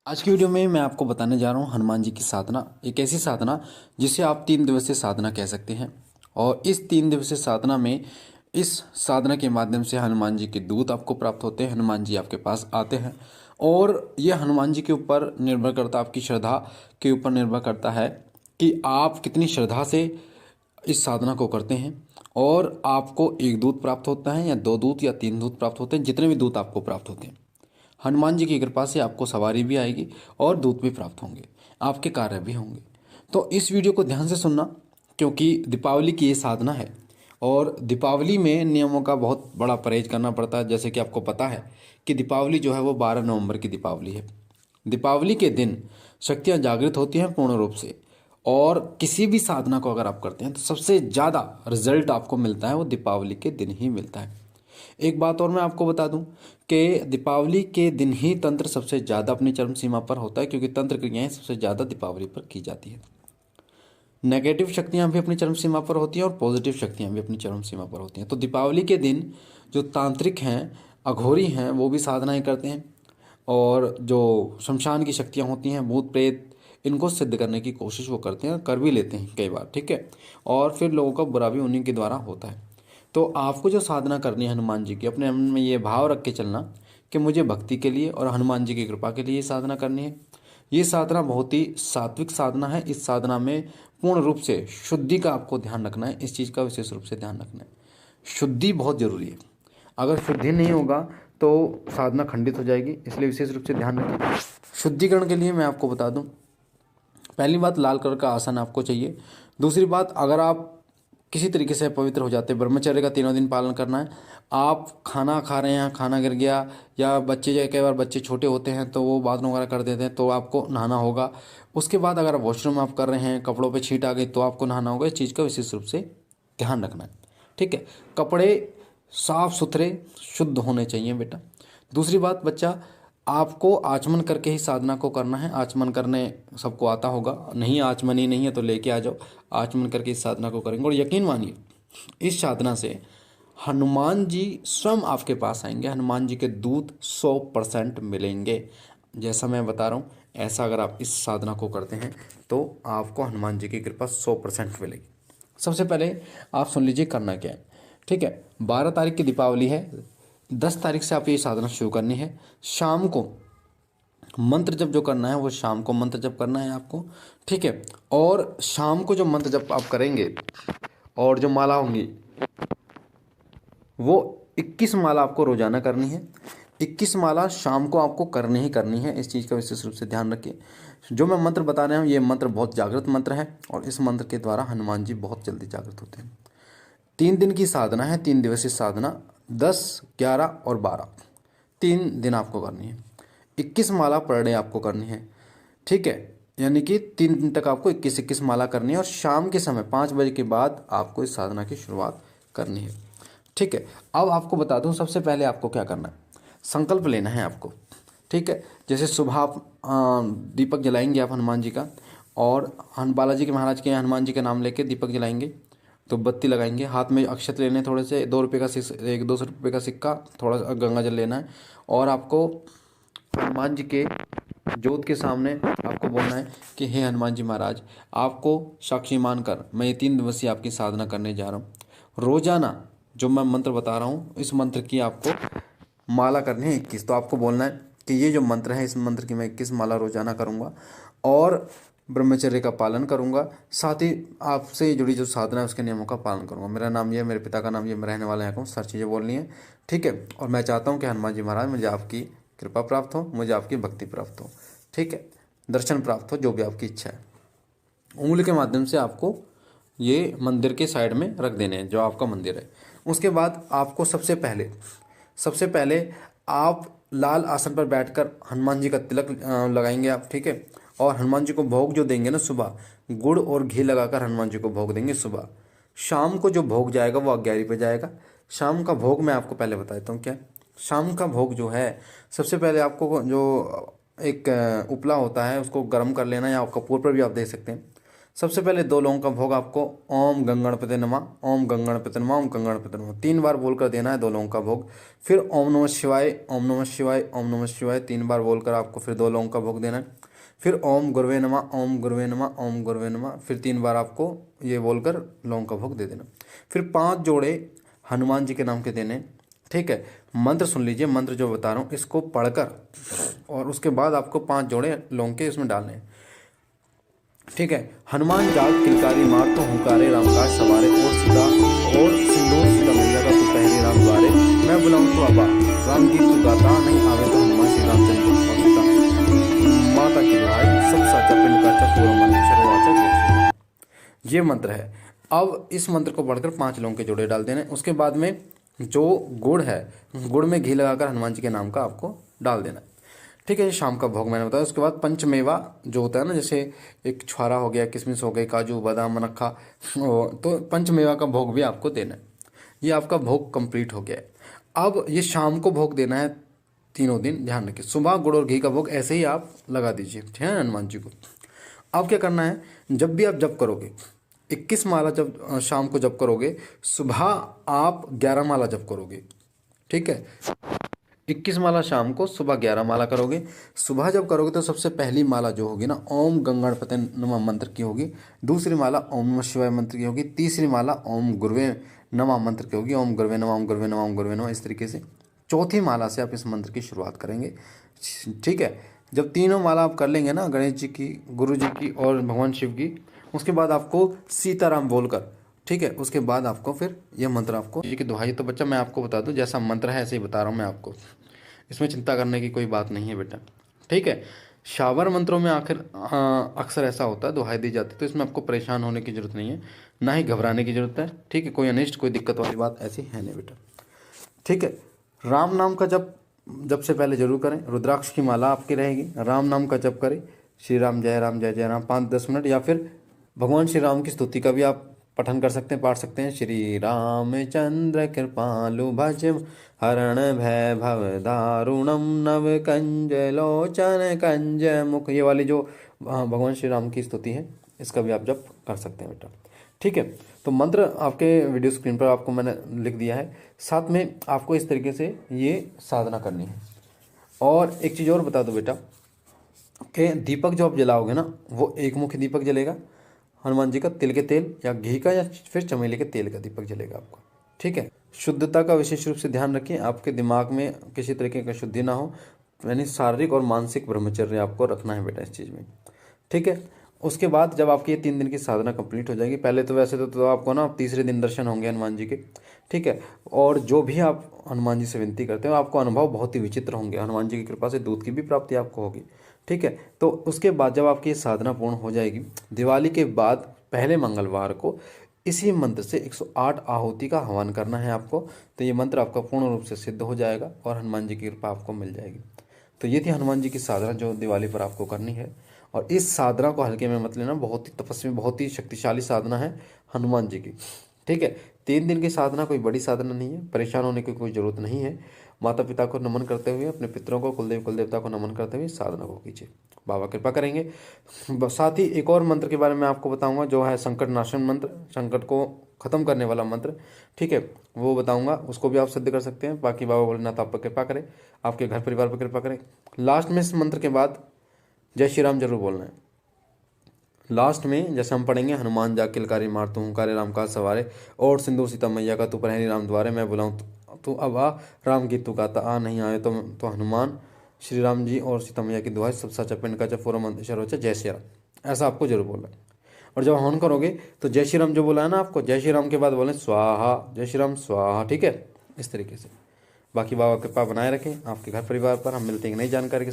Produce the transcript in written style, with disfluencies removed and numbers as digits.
आज की वीडियो में मैं आपको बताने जा रहा हूँ हनुमान जी की साधना। एक ऐसी साधना जिसे आप 3 दिवसीय साधना कह सकते हैं। और इस 3 दिवसीय साधना में इस साधना के माध्यम से हनुमान जी के दूत आपको प्राप्त होते हैं। हनुमान जी आपके पास आते हैं और यह हनुमान जी के ऊपर निर्भर करता, आपकी श्रद्धा के ऊपर निर्भर करता है कि आप कितनी श्रद्धा से इस साधना को करते हैं। और आपको एक दूत प्राप्त होता है या 2 दूत या 3 दूत प्राप्त होते हैं। जितने भी दूत आपको प्राप्त होते हैं, हनुमान जी की कृपा से आपको सवारी भी आएगी और दूत भी प्राप्त होंगे, आपके कार्य भी होंगे। तो इस वीडियो को ध्यान से सुनना, क्योंकि दीपावली की ये साधना है और दीपावली में नियमों का बहुत बड़ा परहेज करना पड़ता है। जैसे कि आपको पता है कि दीपावली जो है वो 12 नवंबर की दीपावली है। दीपावली के दिन शक्तियाँ जागृत होती हैं पूर्ण रूप से। और किसी भी साधना को अगर आप करते हैं तो सबसे ज़्यादा रिजल्ट आपको मिलता है वो दीपावली के दिन ही मिलता है। एक बात और मैं आपको बता दूं कि दीपावली के दिन ही तंत्र सबसे ज़्यादा अपनी चरम सीमा पर होता है, क्योंकि तंत्र क्रियाएं सबसे ज़्यादा दीपावली पर की जाती है। नेगेटिव शक्तियां भी अपनी चरम सीमा पर होती हैं और पॉजिटिव शक्तियां भी अपनी चरम सीमा पर होती हैं। तो दीपावली के दिन जो तांत्रिक हैं, अघोरी हैं, वो भी साधनाएं करते हैं। और जो शमशान की शक्तियां होती हैं, भूत प्रेत, इनको सिद्ध करने की कोशिश वो करते हैं, कर भी लेते हैं कई बार, ठीक है। और फिर लोगों का बुरा भी उन्हीं के द्वारा होता है। तो आपको जो साधना करनी है हनुमान जी की, अपने मन में ये भाव रख के चलना कि मुझे भक्ति के लिए और हनुमान जी की कृपा के लिए ये साधना करनी है। ये साधना बहुत ही सात्विक साधना है। इस साधना में पूर्ण रूप से शुद्धि का आपको ध्यान रखना है। इस चीज़ का विशेष रूप से ध्यान रखना है। शुद्धि बहुत जरूरी है। अगर शुद्धि नहीं होगा तो साधना खंडित हो जाएगी, इसलिए विशेष रूप से ध्यान रखें। शुद्धिकरण के लिए मैं आपको बता दूं, पहली बात लाल कलर का आसन आपको चाहिए। दूसरी बात, अगर आप किसी तरीके से पवित्र हो जाते हैं, ब्रह्मचर्य का 3 दिन पालन करना है। आप खाना खा रहे हैं, खाना गिर गया, या बच्चे, जो कई बार बच्चे छोटे होते हैं तो वो बाथरूम वगैरह कर देते हैं, तो आपको नहाना होगा। उसके बाद अगर वॉशरूम आप कर रहे हैं, कपड़ों पे छींट आ गई तो आपको नहाना होगा। इस चीज़ का विशेष रूप से ध्यान रखना है, ठीक है। कपड़े साफ सुथरे शुद्ध होने चाहिए बेटा। दूसरी बात, बच्चा, आपको आचमन करके ही साधना को करना है। आचमन करने सबको आता होगा, नहीं आचमन ही नहीं है तो लेके आ जाओ, आचमन करके इस साधना को करेंगे। और यकीन मानिए, इस साधना से हनुमान जी स्वयं आपके पास आएंगे। हनुमान जी के दूत 100% मिलेंगे। जैसा मैं बता रहा हूँ, ऐसा अगर आप इस साधना को करते हैं तो आपको हनुमान जी की कृपा 100% मिलेगी। सबसे पहले आप सुन लीजिए करना क्या है, ठीक है। 12 तारीख की दीपावली है। 10 तारीख से आप ये साधना शुरू करनी है। शाम को मंत्र जप जो करना है वो शाम को मंत्र जप करना है आपको, ठीक है। और शाम को जो मंत्र जप आप करेंगे और जो माला होंगी वो 21 माला आपको रोजाना करनी है। 21 माला शाम को आपको करनी ही करनी है। इस चीज़ का विशेष रूप से ध्यान रखिए। जो मैं मंत्र बता रहा हूँ ये मंत्र बहुत जागृत मंत्र है और इस मंत्र के द्वारा हनुमान जी बहुत जल्दी जागृत होते हैं। 3 दिन की साधना है, 3 दिवसीय साधना, 10, 11 और 12, 3 दिन आपको करनी है। 21 माला पर डे आपको करनी है, ठीक है। यानी कि 3 दिन तक आपको 21-21 माला करनी है और शाम के समय 5 बजे के बाद आपको इस साधना की शुरुआत करनी है, ठीक है। अब आपको बता दूं, सबसे पहले आपको क्या करना है, संकल्प लेना है आपको, ठीक है। जैसे सुबह आप दीपक जलाएंगे आप हनुमान जी का, और बालाजी के महाराज के हनुमान जी का नाम लेके दीपक जलाएंगे, तो बत्ती लगाएंगे। हाथ में अक्षत लेने, थोड़े से 2 रुपये का 200 रुपये का सिक्का, थोड़ा सा गंगा जल लेना है। और आपको हनुमान जी के जोत के सामने आपको बोलना है कि हे हनुमान जी महाराज, आपको साक्षी मानकर मैं ये 3 दिवसीय आपकी साधना करने जा रहा हूँ। रोजाना जो मैं मंत्र बता रहा हूँ, इस मंत्र की आपको माला करनी है 21। तो आपको बोलना है कि ये जो मंत्र है, इस मंत्र की मैं 21 माला रोजाना करूँगा और ब्रह्मचर्य का पालन करूँगा। साथ ही आपसे जुड़ी जो साधना है उसके नियमों का पालन करूँगा। मेरा नाम ये है, मेरे पिता का नाम ये, मैं रहने वाला यहाँ का हूँ, सारी चीज़ें बोलनी है, ठीक है। और मैं चाहता हूँ कि हनुमान जी महाराज मुझे आपकी कृपा प्राप्त हो, मुझे आपकी भक्ति प्राप्त हो, ठीक है, दर्शन प्राप्त हो, जो भी आपकी इच्छा है। उंगली के माध्यम से आपको ये मंदिर के साइड में रख देने हैं, जो आपका मंदिर है। उसके बाद आपको सबसे पहले आप लाल आसन पर बैठकर हनुमान जी का तिलक लगाएंगे आप, ठीक है। और हनुमान जी को भोग जो देंगे ना, सुबह गुड़ और घी लगाकर हनुमान जी को भोग देंगे सुबह। शाम को जो भोग जाएगा वो 11 पे जाएगा। शाम का भोग मैं आपको पहले बता देता हूँ क्या है। शाम का भोग जो है, सबसे पहले आपको जो एक उपला होता है उसको गर्म कर लेना, या कपूर पर भी आप दे सकते हैं। सबसे पहले 2 लौंग का भोग आपको ओम गंगणपते नमः, ओम गंगणपते नमः, ओम गंगणपते नमः 3 बार बोलकर देना है 2 लौंग का भोग। फिर ओम नमः शिवाय, ओम नमः शिवाय, ओम नमः शिवाय 3 बार बोलकर आपको फिर 2 लौंग का भोग देना है। फिर ओम गुरुवे नमः, ओम गुरुवे नमः, ओम गुरुवे नमः फिर 3 बार आपको ये बोलकर लौंग का भोग दे देना। फिर 5 जोड़े हनुमान जी के नाम के देने। ठीक है, मंत्र सुन लीजिए, मंत्र जो बता रहा हूँ इसको पढ़कर और उसके बाद आपको 5 जोड़े लौंग के इसमें डालने हैं। ठीक है, हनुमान जाग किलकारी मार तो हुंकारे रामकाज सवारे और सीता और सिंदूर सीता मैया का तू पहरे राम द्वारे मैं बुलाऊं तो अबा राम की तू गाता नहीं आवे तो हनुमान श्री रामचंद्र और सीता माता की दुहाई सब साचा पिंड काचा पूरा मन शर्वाचा जय। ये मंत्र है। अब इस मंत्र को पढ़कर 5 लौंग के जोड़े डाल देने। उसके बाद में जो गुड़ है, गुड़ में घी लगाकर हनुमान जी के नाम का आपको डाल देना है। ठीक है, ये शाम का भोग मैंने बताया। उसके बाद पंचमेवा जो होता है ना, जैसे एक छुआरा हो गया, किशमिश हो गई, काजू बादाम मनक्खा, तो पंचमेवा का भोग भी आपको देना है। ये आपका भोग कंप्लीट हो गया है। अब ये शाम को भोग देना है तीनों दिन, ध्यान रखिए। सुबह गुड़ और घी का भोग ऐसे ही आप लगा दीजिए, ठीक है, हनुमान जी को। अब क्या करना है, जब भी आप जप करोगे 21 माला जब शाम को जप करोगे, सुबह आप 11 माला जप करोगे। ठीक है, 21 माला शाम को, सुबह 11 माला करोगे। सुबह जब करोगे तो सबसे पहली माला जो होगी ना, ओम गंगणपते नमः मंत्र की होगी। दूसरी माला ओम नमः शिवाय मंत्र की होगी। तीसरी माला ओम गुरुवे नमः मंत्र की होगी, ओम गुरुवे नमः, ओम गुरुवे नमः, ओम गुरुवे नमः, इस तरीके से। चौथी माला से आप इस मंत्र की शुरुआत करेंगे। ठीक है, जब तीनों माला आप कर लेंगे ना, गणेश जी की, गुरु जी की और भगवान शिव की, उसके बाद आपको सीताराम बोलकर, ठीक है, उसके बाद आपको फिर यह मंत्र आपको जी की दुहाई। तो बच्चा मैं आपको बता दूं, जैसा मंत्र है ऐसे ही बता रहा हूँ मैं आपको, इसमें चिंता करने की कोई बात नहीं है बेटा। ठीक है, शावर मंत्रों में आखिर अक्सर ऐसा होता है, दुहाई दी जाती है, तो इसमें आपको परेशान होने की जरूरत नहीं है, ना ही घबराने की जरूरत है। ठीक है, कोई अनिष्ट कोई दिक्कत वाली बात ऐसी है नहीं बेटा। ठीक है, राम नाम का जप से पहले जरूर करें। रुद्राक्ष की माला आपकी रहेगी, राम नाम का जप करें, श्री राम जय जय राम 5-10 मिनट, या फिर भगवान श्री राम की स्तुति का भी आप पठन कर सकते हैं, पाठ सकते हैं। श्री रामचंद्र कृपालु भजम हरण भय भव दारुणम नव कंज लोचन कंज मुख, ये वाली जो भगवान श्री राम की स्तुति है, इसका भी आप जप कर सकते हैं बेटा। ठीक है, तो मंत्र आपके वीडियो स्क्रीन पर आपको मैंने लिख दिया है। साथ में आपको इस तरीके से ये साधना करनी है। और एक चीज़ और बता दो बेटा कि दीपक जो आप जलाओगे ना, वो एक मुखी दीपक जलेगा हनुमान जी का, तिल के तेल या घी का या फिर चमेली के तेल का दीपक जलेगा आपको। ठीक है, शुद्धता का विशेष रूप से ध्यान रखिए, आपके दिमाग में किसी तरीके का शुद्धि ना हो, यानी शारीरिक और मानसिक ब्रह्मचर्य आपको रखना है बेटा इस चीज़ में। ठीक है, उसके बाद जब आपकी ये 3 दिन की साधना कंप्लीट हो जाएगी, पहले तो वैसे तो आपको ना तीसरे दिन दर्शन होंगे हनुमान जी के। ठीक है, और जो भी आप हनुमान जी से विनती करते हो, आपको अनुभव बहुत ही विचित्र होंगे। हनुमान जी की कृपा से दूध की भी प्राप्ति आपको होगी। ठीक है, तो उसके बाद जब आपकी ये साधना पूर्ण हो जाएगी, दिवाली के बाद पहले मंगलवार को इसी मंत्र से 108 आहुति का हवन करना है आपको। तो ये मंत्र आपका पूर्ण रूप से सिद्ध हो जाएगा और हनुमान जी की कृपा आपको मिल जाएगी। तो ये थी हनुमान जी की साधना जो दिवाली पर आपको करनी है। और इस साधना को हल्के में मत लेना, बहुत ही तपस्वी, बहुत ही शक्तिशाली साधना है हनुमान जी की। ठीक है, 3 दिन की साधना कोई बड़ी साधना नहीं है, परेशान होने की कोई ज़रूरत नहीं है। माता पिता को नमन करते हुए, अपने पितरों को, कुलदेव कुलदेवता को नमन करते हुए साधना को कीजिए, बाबा कृपा करेंगे। साथ ही एक और मंत्र के बारे में आपको बताऊंगा, जो है संकट नाशन मंत्र, संकट को खत्म करने वाला मंत्र। ठीक है, वो बताऊंगा, उसको भी आप सिद्ध कर सकते हैं। बाकी बाबा भोलेनाथ आप पर कृपा करें, आपके घर परिवार पर कृपा करें। लास्ट में इस मंत्र के बाद जय श्री राम जरूर बोलना है। लास्ट में जैसे हम पढ़ेंगे, हनुमान जा किलकारी मार तू हुंकारे राम काज सवारे और सिंदूर सीता मैया का तू पहरी राम द्वारे मैं बुलाऊं तू अब आ राम गीत तू गाता आ नहीं आए तो हनुमान श्री राम जी और सीता मैया की दुआ सब सचा पिंड का चफोरा मंत्र जय श्री राम, ऐसा आपको जरूर बोलना है। और जब हवन करोगे तो जय श्री राम जो बोला है ना आपको, जय श्री राम के बाद बोलें स्वाहा, जय श्री राम स्वाहा। ठीक है, इस तरीके से। बाकी बाबा कृपा बनाए रखें आपके घर परिवार पर। हम मिलते हैं नई जानकारी के